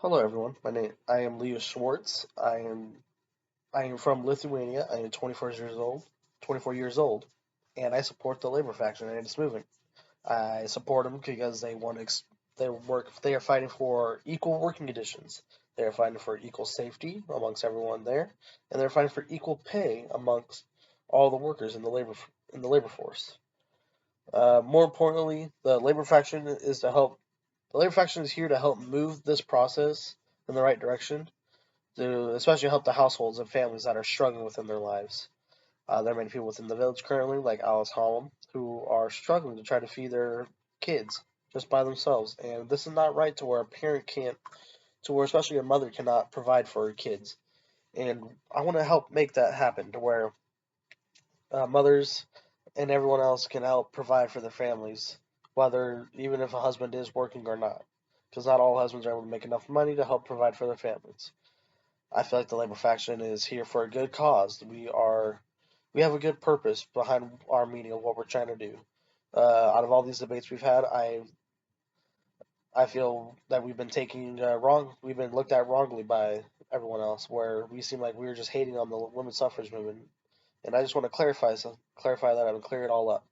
Hello everyone. I am Leo Schwartz. I am from Lithuania. I am 24 years old, and I support the labor faction and its movement. I support them because they are fighting for equal working conditions. They are fighting for equal safety amongst everyone there, and they're fighting for equal pay amongst all the workers in the labor force. More importantly, the labor faction is here to help move this process in the right direction to especially help the households and families that are struggling within their lives. There are many people within the village currently, like Alice Holland, who are struggling to try to feed their kids just by themselves. And this is not right to where a parent can't, to where especially a mother cannot provide for her kids. And I want to help make that happen to where mothers and everyone else can help provide for their families, whether even if a husband is working or not. Because not all husbands are able to make enough money to help provide for their families. I feel like the labor faction is here for a good cause. We have a good purpose behind our meeting of what we're trying to do. Out of all these debates we've had, I feel that we've been looked at wrongly by everyone else, where we seem like we were just hating on the women's suffrage movement. And I just want to clarify that and clear it all up.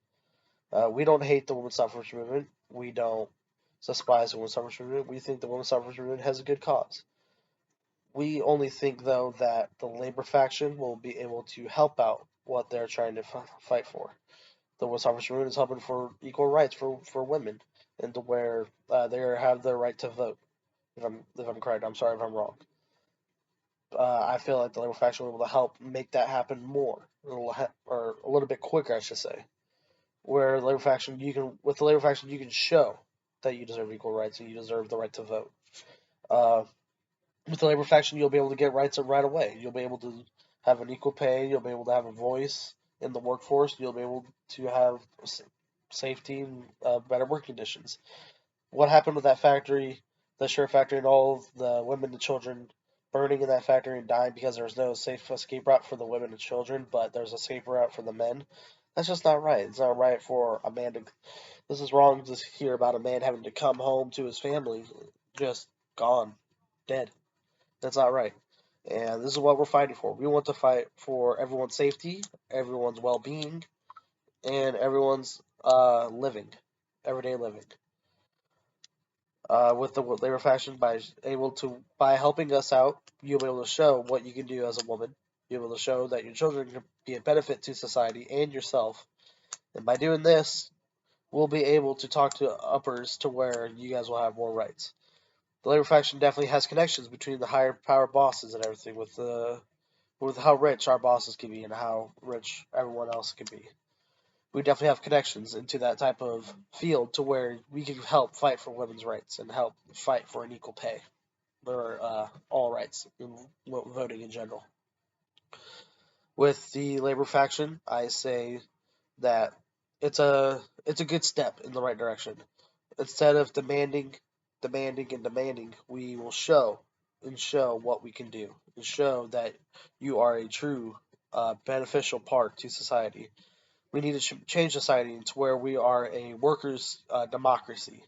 We don't hate the women's suffrage movement. We don't despise the women's suffrage movement. We think the women's suffrage movement has a good cause. We only think, though, that the labor faction will be able to help out what they're trying to fight for. The Women's Suffrage Movement is helping for equal rights for women, and to where they have their right to vote. If I'm correct, I'm sorry if I'm wrong. I feel like the labor faction will be able to help make that happen more, or a little bit quicker, I should say. Where the labor faction, with the labor faction, you can show that you deserve equal rights and you deserve the right to vote. Uh, with the labor faction, you'll be able to get rights right away. You'll be able to have an equal pay. You'll be able to have a voice in the workforce. You'll be able to have safety and better work conditions. What happened with that factory, the Sure factory, and all of the women and children burning in that factory and dying because there was no safe escape route for the women and children, but there's a safe route for the men? That's just not right. It's not right for a man to. This is wrong to hear about a man having to come home to his family just gone, dead. That's not right. And this is what we're fighting for. We want to fight for everyone's safety, everyone's well being, and everyone's everyday living. With the labor faction, by helping us out, you'll be able to show what you can do as a woman. You'll be able to show that your children can be a benefit to society and yourself. And by doing this, we'll be able to talk to uppers to where you guys will have more rights. The labor faction definitely has connections between the higher power bosses and everything with how rich our bosses can be and how rich everyone else can be. We definitely have connections into that type of field to where we can help fight for women's rights and help fight for an equal pay for all rights in voting in general. With the labor faction, I say that it's a good step in the right direction. Instead of demanding, we will show what we can do and show that you are a true beneficial part to society. We need to change society to where we are a workers' democracy.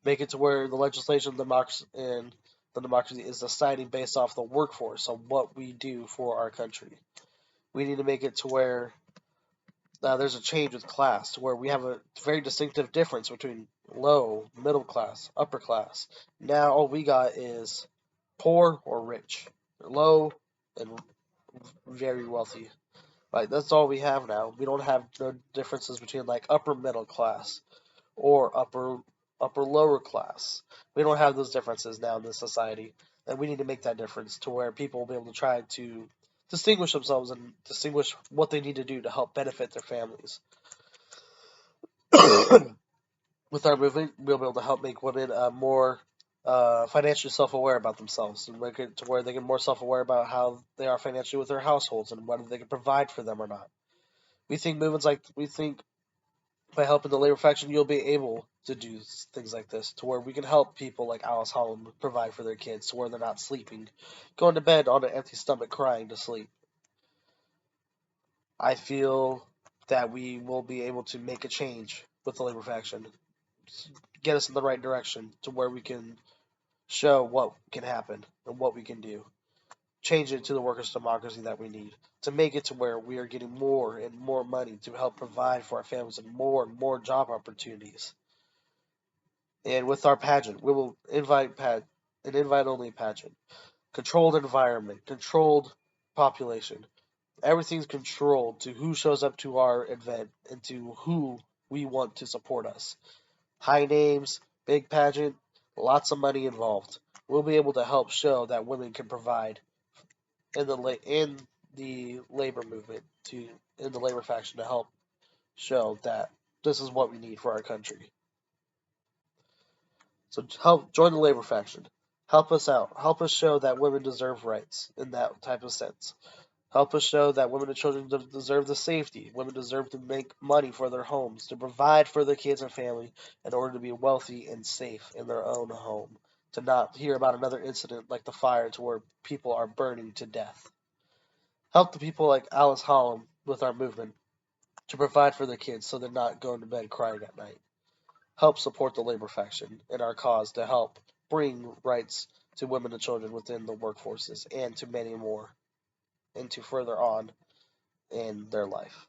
Make it to where the legislation democracy and the democracy is deciding based off the workforce of what we do for our country. We need to make it to where there's a change with class, to where we have a very distinctive difference between low, middle class, upper class. Now all we got is poor or rich, low and very wealthy. Like that's all we have now. We don't have no differences between like upper middle class or upper lower class. We don't have those differences now in this society, and we need to make that difference to where people will be able to try to distinguish themselves and distinguish what they need to do to help benefit their families. With our movement, we'll be able to help make women more financially self-aware about themselves and make it to where they get more self-aware about how they are financially with their households and whether they can provide for them or not. We think by helping the labor faction, you'll be able to do things like this to where we can help people like Alice Holland provide for their kids to where they're not sleeping, going to bed on an empty stomach crying to sleep. I feel that we will be able to make a change with the labor faction, get us in the right direction to where we can show what can happen and what we can do. Change it to the workers' democracy that we need to make it to where we are getting more and more money to help provide for our families and more job opportunities. And with our pageant, we will invite an invite only pageant, controlled environment, controlled population. Everything's controlled to who shows up to our event and to who we want to support us. High names, big pageant, lots of money involved. We'll be able to help show that women can provide in the labor movement to in the labor faction to help show that this is what we need for our country. So help join the labor faction. Help us out. Help us show that women deserve rights in that type of sense. Help us show that women and children deserve the safety. Women deserve to make money for their homes, to provide for their kids and family in order to be wealthy and safe in their own home. To not hear about another incident like the fire to where people are burning to death. Help the people like Alice Holland with our movement to provide for their kids so they're not going to bed crying at night. Help support the labor faction in our cause to help bring rights to women and children within the workforces and to many more and to further on in their life.